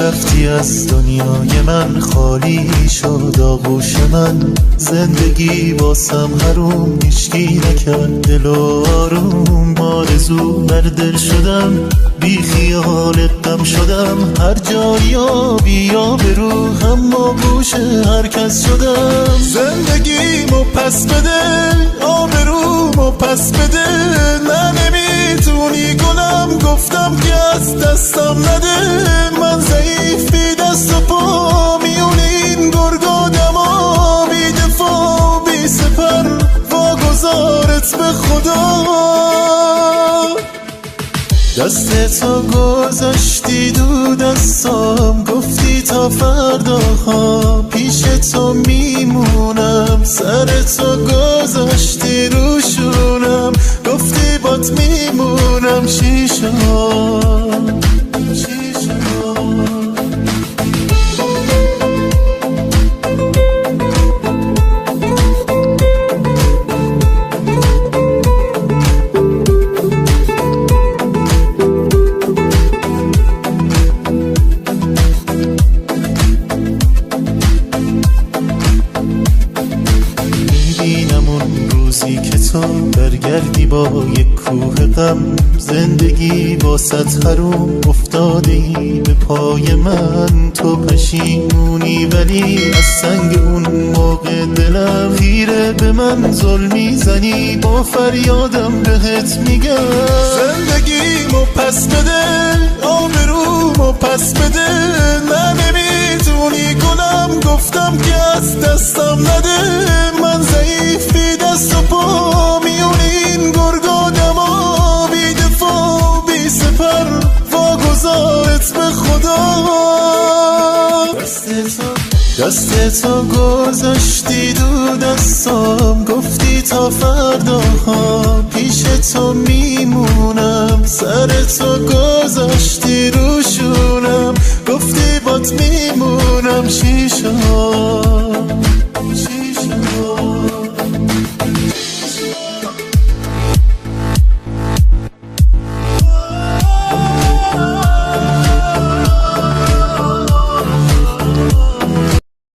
رفتی از دنیای من، خالی شد آغوش من. زندگی باسم حروم، هیچکی نکرد دل و آروم. آرزو بر دل شدم، بی خیال غم شدم. هر جایی بیا برو، اما گوش هر کس شدم. زندگیمو پس بده، آبرومو پس بده. نه نمیتونی گلم، گفتم که از دستم نده. من ضعیف بی دست و پا، میون این گرگا دما. بی دفاع بی سپر، واگذارت به خدا. دست تو گذاشتی دو دستام، گفتی تا فردا ها پیش تو میمونم. سر تو گذاشتی روشونم، گفتی بات میمونم. چی شد؟ که تو برگردی با یک کوه غم. زندگی واسط حروم، افتاده ای به پای من. تو پشیمونی ولی از سنگ اون موقع دلم. خیره به من ظلمی زنی، با فریادم بهت میگم. زندگیمو پس بده، آبرومو پس بده. نه نمیتونی گلم، گفتم که از دستم نده. من ضعیف بی دست و پا، میون این گرگا دما. بی دفاع بی سپر، واگذارت به خدا. دست تو گذاشتی دو دستام، گفتی تا فردا ها پیش تو میمونم. سر تو گذاشتی روشونم، گفتی بات میمونم. چی شد؟